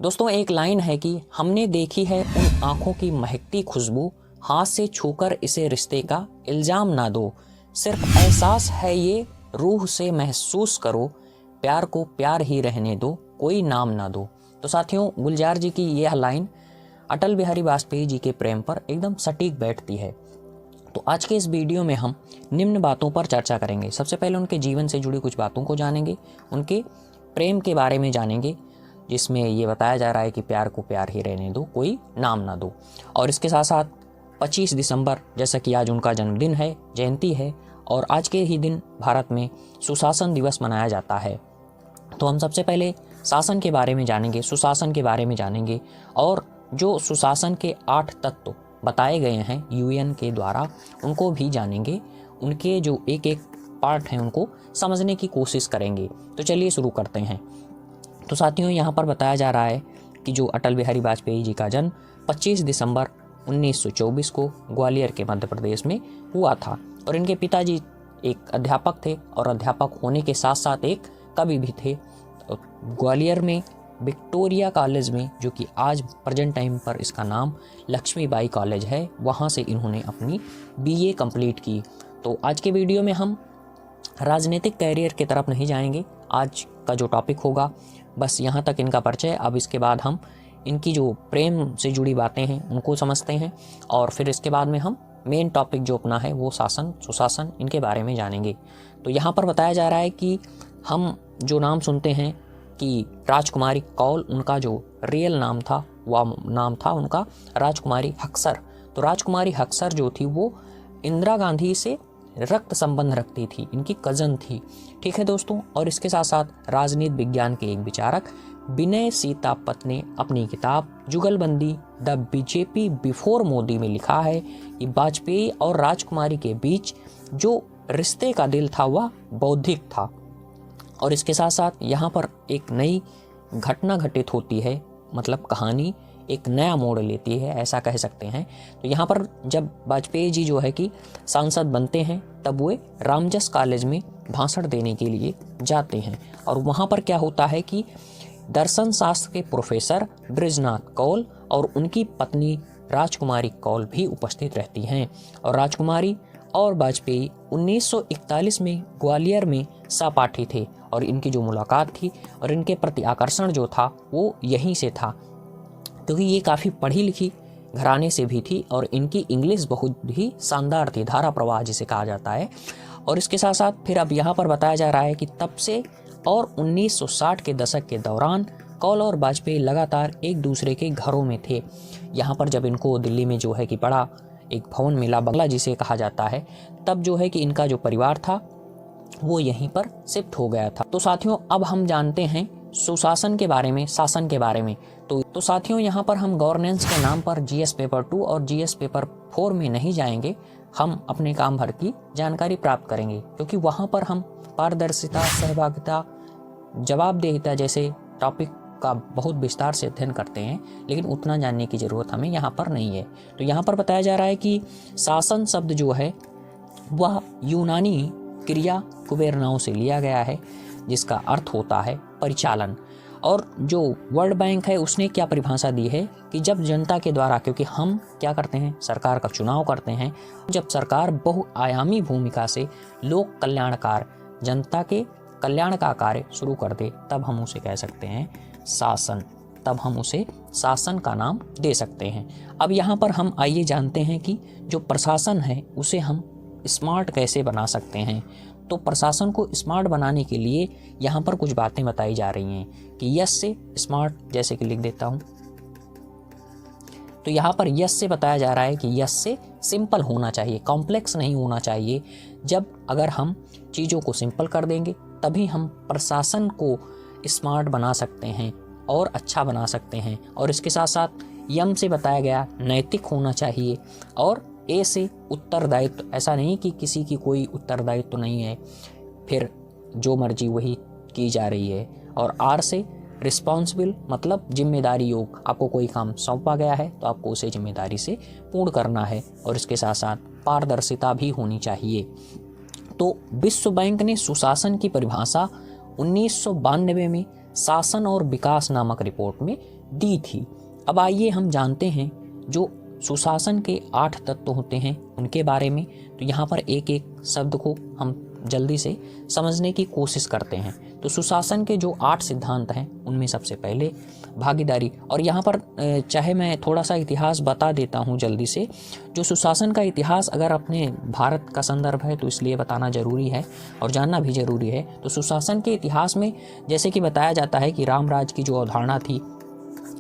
दोस्तों एक लाइन है कि हमने देखी है उन आंखों की महकती खुशबू, हाथ से छूकर इसे रिश्ते का इल्जाम ना दो, सिर्फ एहसास है ये रूह से महसूस करो, प्यार को प्यार ही रहने दो, कोई नाम ना दो। तो साथियों गुलजार जी की यह लाइन अटल बिहारी वाजपेयी जी के प्रेम पर एकदम सटीक बैठती है। तो आज के इस वीडियो में हम निम्न बातों पर चर्चा करेंगे। सबसे पहले उनके जीवन से जुड़ी कुछ बातों को जानेंगे, उनके प्रेम के बारे में जानेंगे जिसमें ये बताया जा रहा है कि प्यार को प्यार ही रहने दो, कोई नाम ना दो। और इसके साथ साथ 25 दिसंबर जैसा कि आज उनका जन्मदिन है, जयंती है, और आज के ही दिन भारत में सुशासन दिवस मनाया जाता है। तो हम सबसे पहले शासन के बारे में जानेंगे, सुशासन के बारे में जानेंगे, और जो सुशासन के 8 तत्व बताए गए हैं यूएन के द्वारा उनको भी जानेंगे। उनके जो एक एक पार्ट हैं उनको समझने की कोशिश करेंगे। तो चलिए शुरू करते हैं। तो साथियों यहाँ पर बताया जा रहा है कि जो अटल बिहारी वाजपेयी जी का जन्म 25 दिसंबर 1924 को ग्वालियर के मध्य प्रदेश में हुआ था। और इनके पिताजी एक अध्यापक थे और अध्यापक होने के साथ साथ एक कवि भी थे। तो ग्वालियर में विक्टोरिया कॉलेज में, जो कि आज प्रेजेंट टाइम पर इसका नाम लक्ष्मीबाई कॉलेज है, वहाँ से इन्होंने अपनी बीए कंप्लीट की। तो आज के वीडियो में हम राजनीतिक कैरियर की तरफ नहीं जाएंगे। आज का जो टॉपिक होगा बस यहाँ तक इनका परिचय। अब इसके बाद हम इनकी जो प्रेम से जुड़ी बातें हैं उनको समझते हैं, और फिर इसके बाद में हम मेन टॉपिक जो अपना है वो शासन सुशासन इनके बारे में जानेंगे। तो यहाँ पर बताया जा रहा है कि हम जो नाम सुनते हैं कि राजकुमारी कौल, उनका जो रियल नाम था वह नाम था उनका राजकुमारी हक्सर। तो राजकुमारी हक्सर जो थी वो इंदिरा गांधी से रक्त संबंध रखती थी, इनकी कज़न थी। ठीक है दोस्तों। और इसके साथ साथ राजनीति विज्ञान के एक विचारक विनय सीतापत ने अपनी किताब जुगलबंदी द बीजेपी बिफोर मोदी में लिखा है कि वाजपेयी और राजकुमारी के बीच जो रिश्ते का दिल था वह बौद्धिक था। और इसके साथ साथ यहाँ पर एक नई घटना घटित होती है, मतलब कहानी एक नया मोड़ लेती है, ऐसा कह सकते हैं। तो यहाँ पर जब वाजपेयी जी जो है कि सांसद बनते हैं तब वे रामजस कॉलेज में भाषण देने के लिए जाते हैं। और वहाँ पर क्या होता है कि दर्शन शास्त्र के प्रोफेसर बृजनाथ कौल और उनकी पत्नी राजकुमारी कौल भी उपस्थित रहती हैं। और राजकुमारी और वाजपेयी 1941 में ग्वालियर में सहपाठी थे, और इनकी जो मुलाकात थी और इनके प्रति आकर्षण जो था वो यहीं से था, क्योंकि ये काफ़ी पढ़ी लिखी घराने से भी थी और इनकी इंग्लिश बहुत ही शानदार थी, धारा प्रवाह जिसे कहा जाता है। और इसके साथ साथ फिर अब यहाँ पर बताया जा रहा है कि तब से और 1960 के दशक के दौरान कौल और वाजपेयी लगातार एक दूसरे के घरों में थे। यहाँ पर जब इनको दिल्ली में जो है कि बड़ा एक भवन मिला, बंगला जिसे कहा जाता है, तब जो है कि इनका जो परिवार था वो यहीं पर शिफ्ट हो गया था। तो साथियों अब हम जानते हैं सुशासन के बारे में, शासन के बारे में। तो साथियों यहाँ पर हम गवर्नेंस के नाम पर जीएस पेपर 2 और जीएस पेपर 4 में नहीं जाएंगे। हम अपने काम भर की जानकारी प्राप्त करेंगे, क्योंकि वहाँ पर हम पारदर्शिता, सहभागिता, जवाबदेहिता जैसे टॉपिक का बहुत विस्तार से अध्ययन करते हैं, लेकिन उतना जानने की ज़रूरत हमें यहाँ पर नहीं है। तो यहाँ पर बताया जा रहा है कि शासन शब्द जो है वह यूनानी क्रिया कुबेरनाओं से लिया गया है, जिसका अर्थ होता है परिचालन। और जो वर्ल्ड बैंक है उसने क्या परिभाषा दी है कि जब जनता के द्वारा, क्योंकि हम क्या करते हैं, सरकार का चुनाव करते हैं, जब सरकार बहुआयामी भूमिका से लोक कल्याणकार, जनता के कल्याण का कार्य शुरू कर दे, तब हम उसे कह सकते हैं शासन, तब हम उसे शासन का नाम दे सकते हैं। अब यहाँ पर हम आइए जानते हैं कि जो प्रशासन है उसे हम स्मार्ट कैसे बना सकते हैं। तो प्रशासन को स्मार्ट बनाने के लिए यहाँ पर कुछ बातें बताई जा रही हैं कि यस से स्मार्ट, जैसे कि लिख देता हूँ। तो यहाँ पर यस से बताया जा रहा है कि यस से सिंपल होना चाहिए, कॉम्प्लेक्स नहीं होना चाहिए। जब अगर हम चीज़ों को सिंपल कर देंगे तभी हम प्रशासन को स्मार्ट बना सकते हैं और अच्छा बना सकते हैं। और इसके साथ साथ यम से बताया गया नैतिक होना चाहिए, और ए से उत्तरदायित्व, ऐसा नहीं कि किसी की कोई उत्तरदायित्व नहीं है, फिर जो मर्जी वही की जा रही है। और आर से रिस्पॉन्सिबल, मतलब जिम्मेदारी योग, आपको कोई काम सौंपा गया है तो आपको उसे जिम्मेदारी से पूर्ण करना है। और इसके साथ साथ पारदर्शिता भी होनी चाहिए। तो विश्व बैंक ने सुशासन की परिभाषा 1992 में शासन और विकास नामक रिपोर्ट में दी थी। अब आइए हम जानते हैं जो सुशासन के 8 तत्व होते हैं उनके बारे में। तो यहाँ पर एक एक शब्द को हम जल्दी से समझने की कोशिश करते हैं। तो सुशासन के जो 8 सिद्धांत हैं उनमें सबसे पहले भागीदारी, और यहाँ पर चाहे मैं थोड़ा सा इतिहास बता देता हूँ जल्दी से। जो सुशासन का इतिहास अगर अपने भारत का संदर्भ है तो इसलिए बताना जरूरी है और जानना भी जरूरी है। तो सुशासन के इतिहास में जैसे कि बताया जाता है कि राम राज्य की जो अवधारणा थी,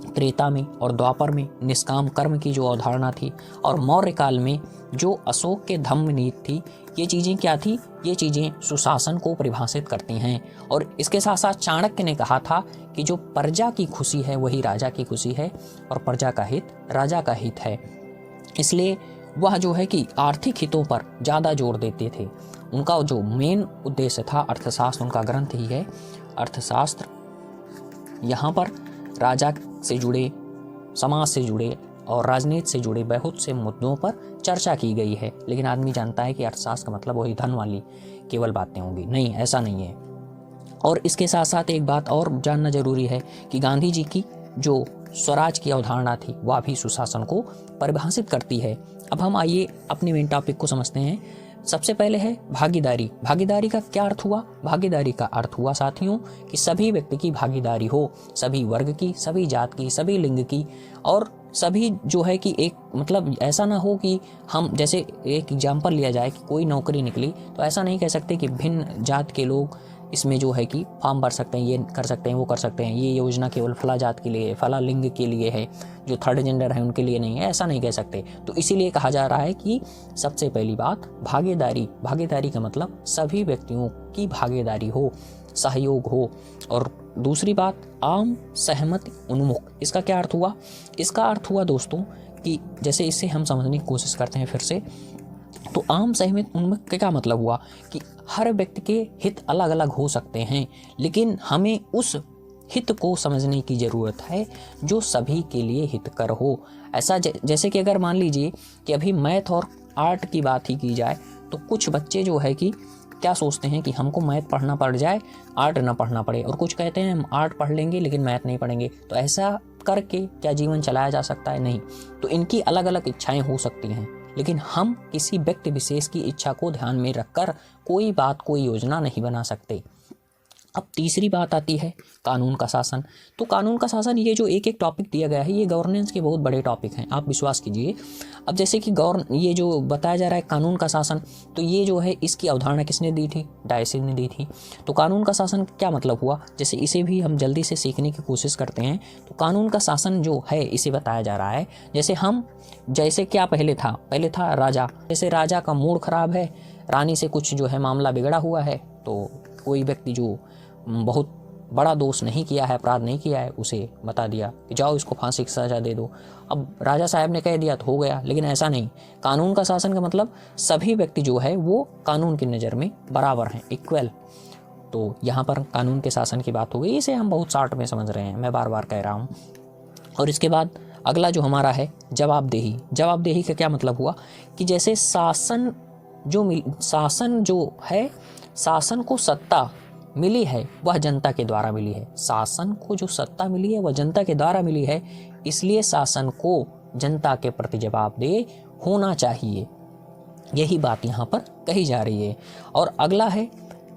त्रेता में और द्वापर में निष्काम कर्म की जो अवधारणा थी, और मौर्य काल में जो अशोक के धम्म नीति थी, ये चीज़ें क्या थी? ये चीज़ें सुशासन को परिभाषित करती हैं। और इसके साथ साथ चाणक्य ने कहा था कि जो प्रजा की खुशी है वही राजा की खुशी है और प्रजा का हित राजा का हित है। इसलिए वह जो है कि आर्थिक हितों पर ज़्यादा जोर देते थे। उनका जो मेन उद्देश्य था, अर्थशास्त्र उनका ग्रंथ ही है अर्थशास्त्र। यहाँ पर राजा से जुड़े, समाज से जुड़े और राजनीति से जुड़े बहुत से मुद्दों पर चर्चा की गई है। लेकिन आदमी जानता है कि अर्थशास्त्र का मतलब वही धन वाली केवल बातें होंगी। नहीं, ऐसा नहीं है। और इसके साथ साथ एक बात और जानना जरूरी है कि गांधी जी की जो स्वराज की अवधारणा थी वह भी सुशासन को परिभाषित करती है। अब हम आइए अपने मेन टॉपिक को समझते हैं। सबसे पहले है भागीदारी। भागीदारी का क्या अर्थ हुआ? भागीदारी का अर्थ हुआ साथियों कि सभी व्यक्ति की भागीदारी हो, सभी वर्ग की, सभी जात की, सभी लिंग की, और सभी जो है कि एक मतलब ऐसा ना हो कि हम जैसे एक एग्जाम्पल लिया जाए कि कोई नौकरी निकली तो ऐसा नहीं कह सकते कि भिन्न जात के लोग इसमें जो है कि फॉर्म भर सकते हैं, ये कर सकते हैं, वो कर सकते हैं, ये योजना केवल फला जात के लिए, फला लिंग के लिए है, जो थर्ड जेंडर है उनके लिए नहीं है, ऐसा नहीं कह सकते। तो इसीलिए कहा जा रहा है कि सबसे पहली बात भागीदारी। भागीदारी का मतलब सभी व्यक्तियों की भागीदारी हो, सहयोग हो। और दूसरी बात आम सहमति उन्मुख। इसका क्या अर्थ हुआ? इसका अर्थ हुआ दोस्तों कि जैसे इसे हम समझने की कोशिश करते हैं फिर से, तो आम सहमति उन्मुख का क्या मतलब हुआ कि हर व्यक्ति के हित अलग अलग हो सकते हैं, लेकिन हमें उस हित को समझने की ज़रूरत है जो सभी के लिए हितकर हो। ऐसा जैसे कि अगर मान लीजिए कि अभी मैथ और आर्ट की बात ही की जाए तो कुछ बच्चे जो है कि क्या सोचते हैं कि हमको मैथ पढ़ना पड़ जाए, आर्ट ना पढ़ना पड़े, और कुछ कहते हैं हम आर्ट पढ़ लेंगे लेकिन मैथ नहीं पढ़ेंगे। तो ऐसा करके क्या जीवन चलाया जा सकता है? नहीं। तो इनकी अलग अलग इच्छाएं हो सकती हैं, लेकिन हम किसी व्यक्ति विशेष की इच्छा को ध्यान में रखकर कोई बात, कोई योजना नहीं बना सकते। अब तीसरी बात आती है कानून का शासन। तो कानून का शासन, ये जो एक एक टॉपिक दिया गया है ये गवर्नेंस के बहुत बड़े टॉपिक हैं, आप विश्वास कीजिए। अब जैसे कि ये जो बताया जा रहा है कानून का शासन, तो ये जो है इसकी अवधारणा किसने दी थी? डायसन ने दी थी। तो कानून का शासन क्या मतलब हुआ? जैसे इसे भी हम जल्दी से सीखने की कोशिश करते हैं। तो कानून का शासन जो है इसे बताया जा रहा है जैसे क्या पहले था राजा। जैसे राजा का मूड खराब है, रानी से कुछ जो है मामला बिगड़ा हुआ है, तो कोई व्यक्ति जो बहुत बड़ा दोष नहीं किया है, अपराध नहीं किया है, उसे बता दिया कि जाओ इसको फांसी की सजा दे दो। अब राजा साहब ने कह दिया तो हो गया, लेकिन ऐसा नहीं। कानून का शासन का मतलब सभी व्यक्ति जो है वो कानून की नज़र में बराबर हैं, इक्वल। तो यहाँ पर कानून के शासन की बात हो गई, इसे हम बहुत शार्ट में समझ रहे हैं, मैं बार बार कह रहा हूँ। और इसके बाद अगला जो हमारा है जवाबदेही। जवाबदेही का क्या मतलब हुआ कि जैसे शासन जो है, शासन को सत्ता मिली है वह जनता के द्वारा मिली है। शासन को जो सत्ता मिली है वह जनता के द्वारा मिली है, इसलिए शासन को जनता के प्रति जवाबदेह होना चाहिए। यही बात यहाँ पर कही जा रही है। और अगला है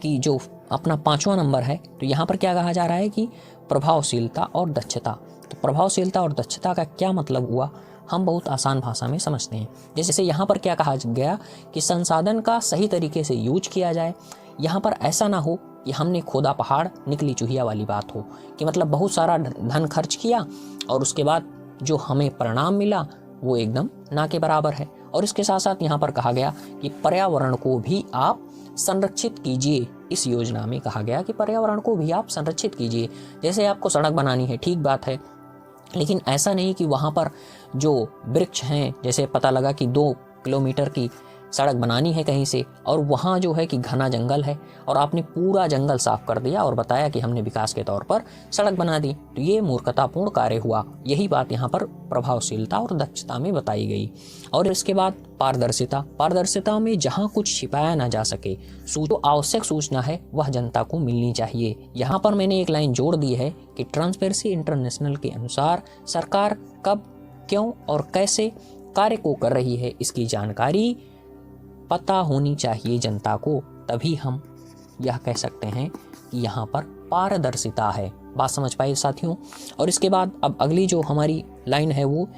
कि जो अपना 5वां नंबर है, तो यहाँ पर क्या कहा जा रहा है कि प्रभावशीलता और दक्षता। तो प्रभावशीलता और दक्षता का क्या मतलब हुआ, हम बहुत आसान भाषा में समझते हैं। जैसे यहाँ पर क्या कहा गया कि संसाधन का सही तरीके से यूज किया जाए। यहाँ पर ऐसा ना हो कि हमने खोदा पहाड़ निकली चूहिया वाली बात हो, कि मतलब बहुत सारा धन खर्च किया और उसके बाद जो हमें परिणाम मिला वो एकदम ना के बराबर है। और इसके साथ साथ यहाँ पर कहा गया कि पर्यावरण को भी आप संरक्षित कीजिए। इस योजना में कहा गया कि पर्यावरण को भी आप संरक्षित कीजिए। जैसे आपको सड़क बनानी है, ठीक बात है, लेकिन ऐसा नहीं कि वहाँ पर जो वृक्ष हैं, जैसे पता लगा कि 2 किलोमीटर की सड़क बनानी है कहीं से, और वहाँ जो है कि घना जंगल है और आपने पूरा जंगल साफ कर दिया और बताया कि हमने विकास के तौर पर सड़क बना दी, तो ये मूर्खतापूर्ण कार्य हुआ। यही बात यहाँ पर प्रभावशीलता और दक्षता में बताई गई। और इसके बाद पारदर्शिता में जहाँ कुछ छिपाया ना जा सके, जो आवश्यक सूचना है वह जनता को मिलनी चाहिए। यहाँ पर मैंने एक लाइन जोड़ दी है कि ट्रांसपेरेंसी इंटरनेशनल के अनुसार सरकार कब, क्यों और कैसे कार्य को कर रही है, इसकी जानकारी पता होनी चाहिए जनता को। तभी हम यह कह सकते हैं कि यहाँ पर पारदर्शिता है। बात समझ पाए साथियों। और इसके बाद अब अगली जो हमारी लाइन है वो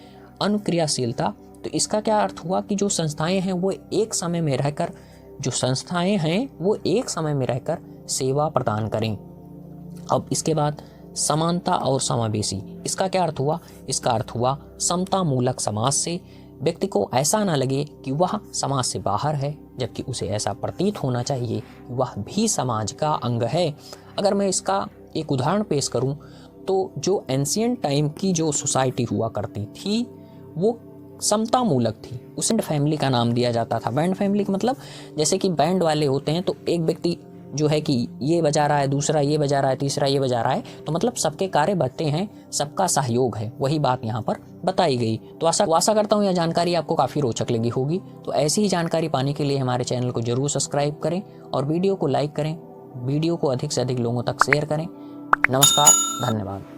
अनुक्रियाशीलता। तो इसका क्या अर्थ हुआ कि जो संस्थाएं हैं वो एक समय में रहकर सेवा प्रदान करें। अब इसके बाद समानता और समावेशी, इसका क्या अर्थ हुआ? इसका अर्थ हुआ समता मूलक समाज से व्यक्ति को ऐसा ना लगे कि वह समाज से बाहर है, जबकि उसे ऐसा प्रतीत होना चाहिए कि वह भी समाज का अंग है। अगर मैं इसका एक उदाहरण पेश करूं तो जो एंशिएंट टाइम की जो सोसाइटी हुआ करती थी वो समता मूलक थी। उसे बैंड फैमिली का नाम दिया जाता था। बैंड फैमिली का मतलब जैसे कि बैंड वाले होते हैं, तो एक व्यक्ति जो है कि ये बजा रहा है, दूसरा ये बजा रहा है, तीसरा ये बजा रहा है, तो मतलब सबके कार्य बनते हैं, सबका सहयोग है। वही बात यहाँ पर बताई गई। तो आशा करता हूँ यह जानकारी आपको काफ़ी रोचक लगी होगी। तो ऐसी ही जानकारी पाने के लिए हमारे चैनल को जरूर सब्सक्राइब करें और वीडियो को लाइक करें, वीडियो को अधिक से अधिक लोगों तक शेयर करें। नमस्कार, धन्यवाद।